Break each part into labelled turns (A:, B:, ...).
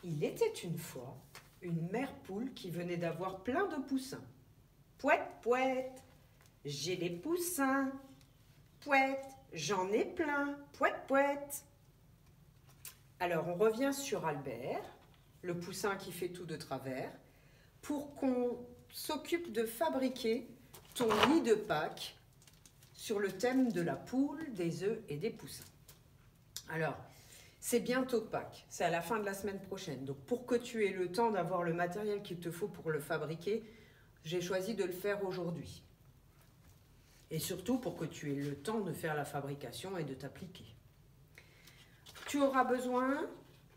A: Il était une fois une mère poule qui venait d'avoir plein de poussins. Pouette, pouette, j'ai des poussins. Pouette, j'en ai plein. Pouette, pouette. Alors, on revient sur Albert, le poussin qui fait tout de travers, pour qu'on s'occupe de fabriquer ton nid de Pâques sur le thème de la poule, des œufs et des poussins. Alors, c'est bientôt Pâques, c'est à la fin de la semaine prochaine. Donc, pour que tu aies le temps d'avoir le matériel qu'il te faut pour le fabriquer, j'ai choisi de le faire aujourd'hui. Et surtout pour que tu aies le temps de faire la fabrication et de t'appliquer. Tu auras besoin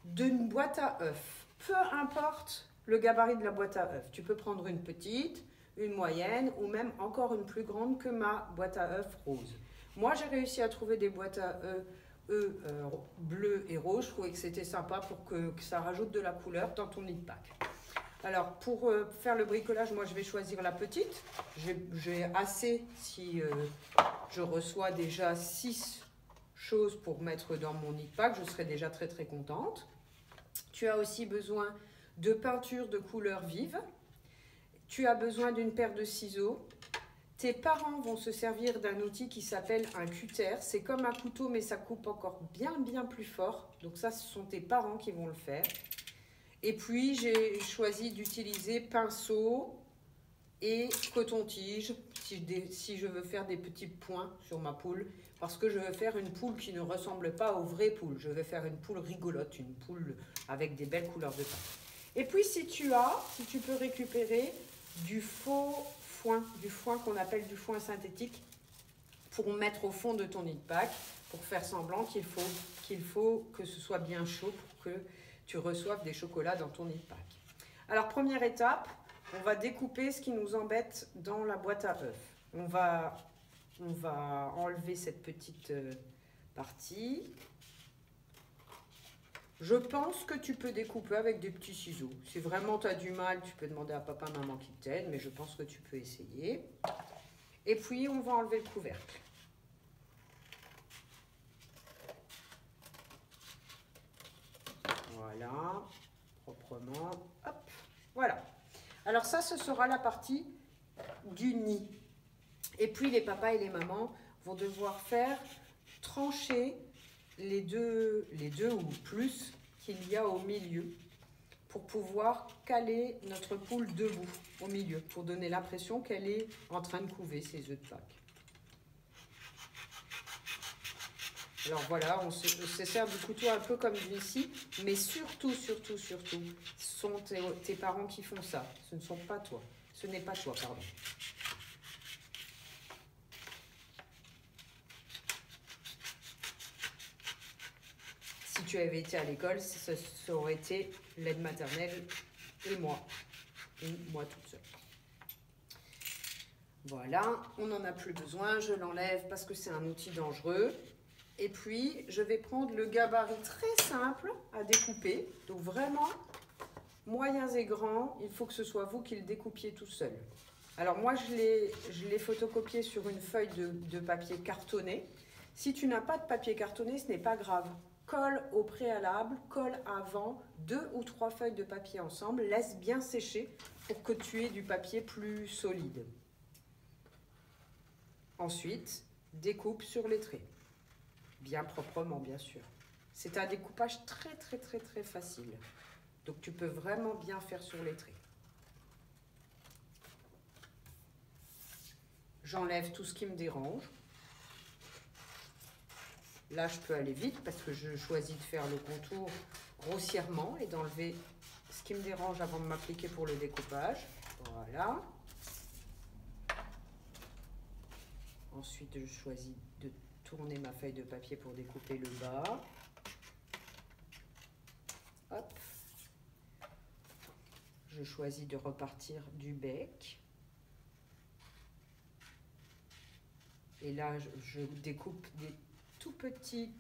A: d'une boîte à œufs. Peu importe le gabarit de la boîte à œufs. Tu peux prendre une petite, une moyenne ou même encore une plus grande que ma boîte à œufs rose. Moi, j'ai réussi à trouver des boîtes à œufs bleues et roses. Je trouvais que c'était sympa pour que ça rajoute de la couleur dans ton nid de Pâques. Alors, pour faire le bricolage, moi, je vais choisir la petite. J'ai assez si je reçois déjà 6 choses pour mettre dans mon nid de Pâques. Je serai déjà très, très contente. Tu as aussi besoin de peinture de couleur vive. Tu as besoin d'une paire de ciseaux. Tes parents vont se servir d'un outil qui s'appelle un cutter. C'est comme un couteau, mais ça coupe encore bien, bien plus fort. Donc ça, ce sont tes parents qui vont le faire. Et puis, j'ai choisi d'utiliser pinceau et coton-tige si je veux faire des petits points sur ma poule. Parce que je veux faire une poule qui ne ressemble pas aux vraies poules. Je veux faire une poule rigolote, une poule avec des belles couleurs de teint. Et puis, si tu peux récupérer du faux foin, du foin qu'on appelle du foin synthétique, pour mettre au fond de ton nid de Pâques, pour faire semblant qu'il faut que ce soit bien chaud pour que tu reçoives des chocolats dans ton nid de Pâques. Alors, première étape, on va découper ce qui nous embête dans la boîte à œufs. On va enlever cette petite partie. Je pense que tu peux découper avec des petits ciseaux. Si vraiment tu as du mal, tu peux demander à papa, maman qui t'aide, mais je pense que tu peux essayer. Et puis, on va enlever le couvercle. Voilà, proprement. Hop, voilà. Alors ça, ce sera la partie du nid. Et puis, les papas et les mamans vont devoir faire trancher les deux ou plus qu'il y a au milieu pour pouvoir caler notre poule debout au milieu, pour donner l'impression qu'elle est en train de couver ses œufs de Pâques. Alors voilà, on se sert du couteau un peu comme ici, mais surtout, ce sont tes parents qui font ça. Ce ne sont pas toi. Ce n'est pas toi, pardon. Si tu avais été à l'école, ça aurait été l'aide maternelle et moi toute seule. Voilà, on n'en a plus besoin, je l'enlève parce que c'est un outil dangereux. Et puis, je vais prendre le gabarit très simple à découper. Donc vraiment, moyens et grands, il faut que ce soit vous qui le découpiez tout seul. Alors moi, je l'ai photocopié sur une feuille de papier cartonné. Si tu n'as pas de papier cartonné, ce n'est pas grave. Colle au préalable, colle avant 2 ou 3 feuilles de papier ensemble, laisse bien sécher pour que tu aies du papier plus solide. Ensuite, découpe sur les traits. Bien proprement, bien sûr. C'est un découpage très facile. Donc, tu peux vraiment bien faire sur les traits. J'enlève tout ce qui me dérange. Là, je peux aller vite parce que je choisis de faire le contour grossièrement et d'enlever ce qui me dérange avant de m'appliquer pour le découpage. Voilà. Ensuite, je choisis de tourner ma feuille de papier pour découper le bas. Hop. Je choisis de repartir du bec. Et là, je découpe des tout petits...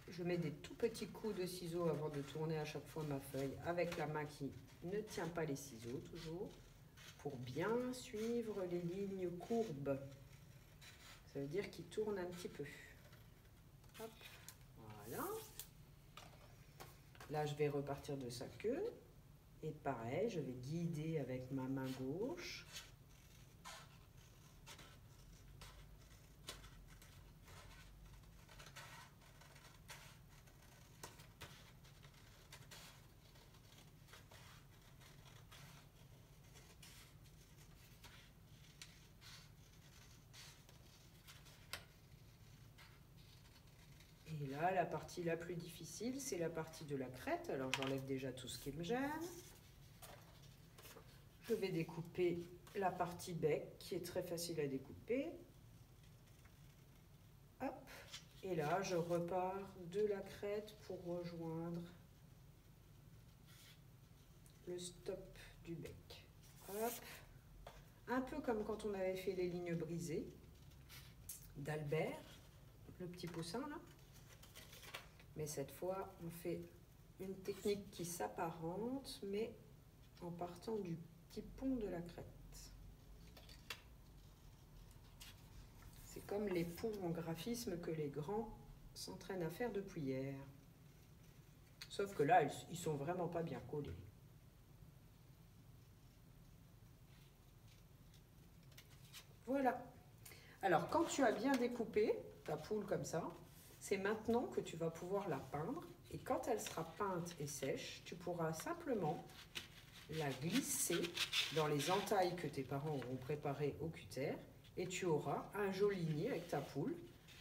A: Je mets des tout petits coups de ciseaux avant de tourner à chaque fois ma feuille avec la main qui ne tient pas les ciseaux, toujours, pour bien suivre les lignes courbes. Ça veut dire qu'il tourne un petit peu. Hop, voilà. Là, je vais repartir de sa queue. Et pareil, je vais guider avec ma main gauche. Et là, la partie la plus difficile, c'est la partie de la crête. Alors, j'enlève déjà tout ce qui me gêne. Je vais découper la partie bec, qui est très facile à découper. Hop. Et là, je repars de la crête pour rejoindre le stop du bec. Hop. Un peu comme quand on avait fait les lignes brisées d'Albert, le petit poussin là. Mais cette fois, on fait une technique qui s'apparente, mais en partant du petit pont de la crête. C'est comme les ponts en graphisme que les grands s'entraînent à faire depuis hier. Sauf que là, ils sont vraiment pas bien collés. Voilà. Alors, quand tu as bien découpé ta poule comme ça, c'est maintenant que tu vas pouvoir la peindre. Et quand elle sera peinte et sèche, tu pourras simplement la glisser dans les entailles que tes parents auront préparées au cutter. Et tu auras un joli nid avec ta poule.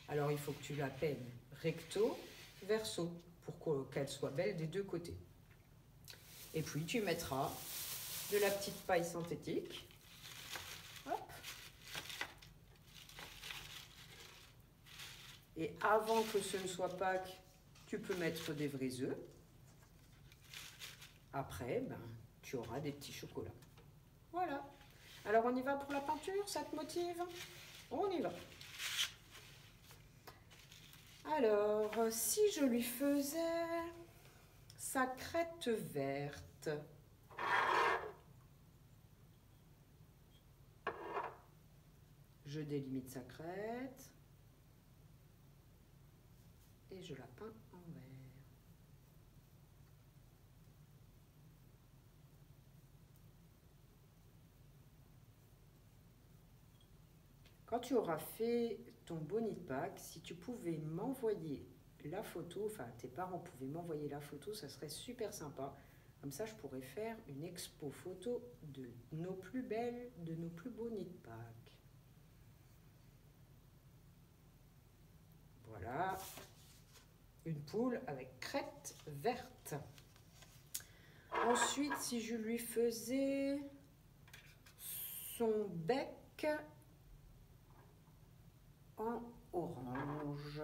A: Alors, il faut que tu la peignes recto, verso, pour qu'elle soit belle des deux côtés. Et puis, tu mettras de la petite paille synthétique. Hop. Et avant que ce ne soit Pâques, tu peux mettre des vrais œufs. Après, ben, tu auras des petits chocolats. Voilà. Alors, on y va pour la peinture, ça te motive? On y va. Alors, si je lui faisais sa crête verte, je délimite sa crête et je la peins en vert. Quand tu auras fait ton bonnet de Pâques, si tu pouvais m'envoyer la photo, enfin tes parents pouvaient m'envoyer la photo, ça serait super sympa. Comme ça, je pourrais faire une expo photo de nos plus belles, de nos plus beaux nids de Pâques. Voilà, une poule avec crête verte. Ensuite, si je lui faisais son bec en orange.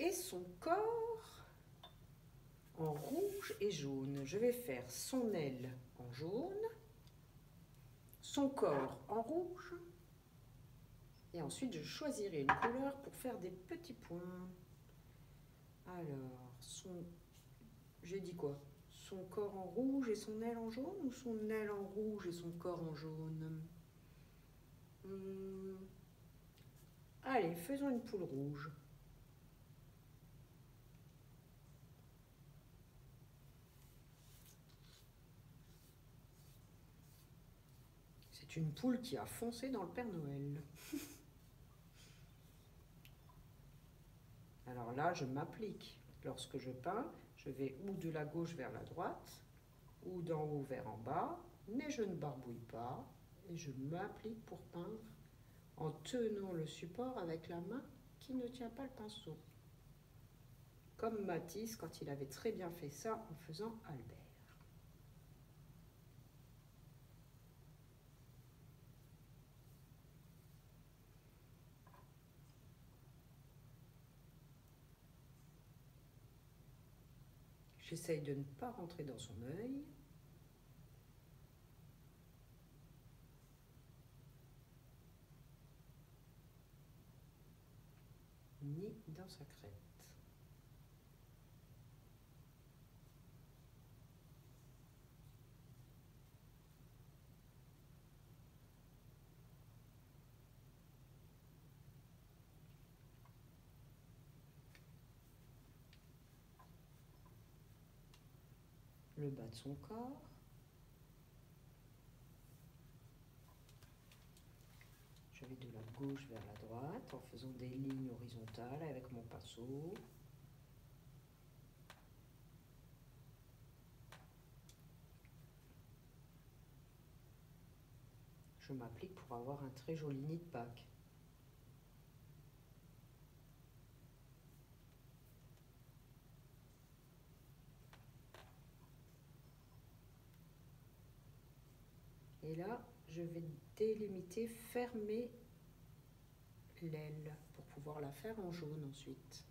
A: Et son corps en rouge et jaune. Je vais faire son aile en jaune, son corps en rouge, et ensuite je choisirai une couleur pour faire des petits points. Alors, j'ai dit quoi? Son corps en rouge et son aile en jaune, ou son aile en rouge et son corps en jaune? Allez, faisons une poule rouge. C'est une poule qui a foncé dans le Père Noël. Alors là, je m'applique. Lorsque je peins, je vais ou de la gauche vers la droite, ou d'en haut vers en bas, mais je ne barbouille pas et je m'applique pour peindre en tenant le support avec la main qui ne tient pas le pinceau. Comme Matisse quand il avait très bien fait ça en faisant Albert. J'essaye de ne pas rentrer dans son œil. dans sa crête. Le bas de son corps. Je vais de la gauche vers la droite en faisant des lignes horizontales avec mon pinceau. Je m'applique pour avoir un très joli nid de Pâques. Et là, je vais délimiter, fermer l'aile pour pouvoir la faire en jaune ensuite.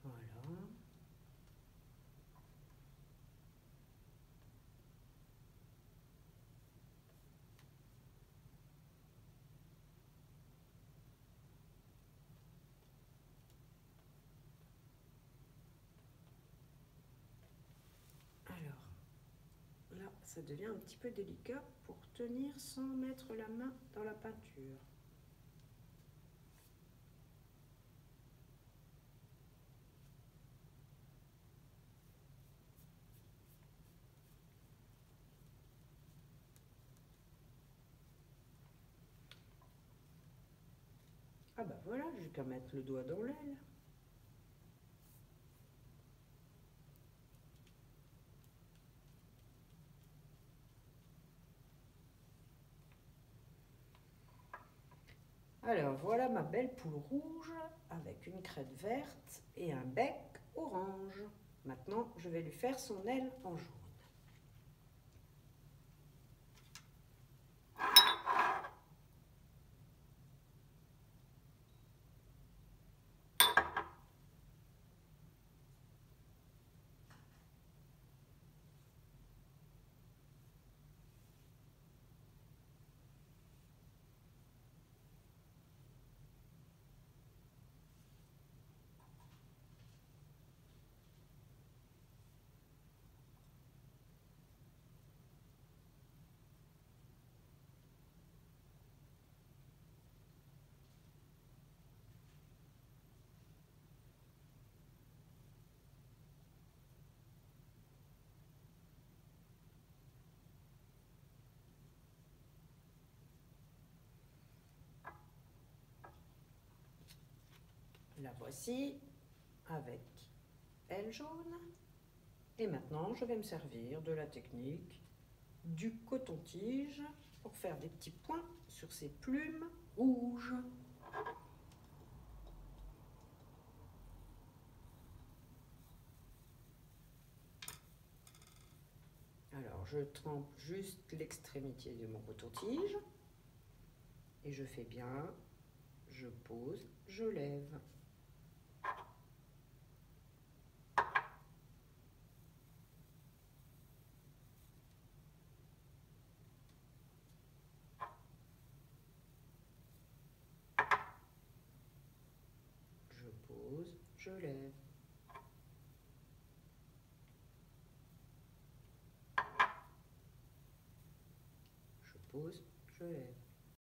A: Voilà. Alors, là, ça devient un petit peu délicat pour tenir sans mettre la main dans la peinture. Ah bah voilà, j'ai qu'à mettre le doigt dans l'aile. Alors voilà ma belle poule rouge avec une crête verte et un bec orange. Maintenant, je vais lui faire son aile en jaune. La voici avec aile jaune. Et maintenant, je vais me servir de la technique du coton-tige pour faire des petits points sur ces plumes rouges. Alors, je trempe juste l'extrémité de mon coton-tige et je fais bien, je pose, je lève. Je pose, je lève. Je pose, je lève.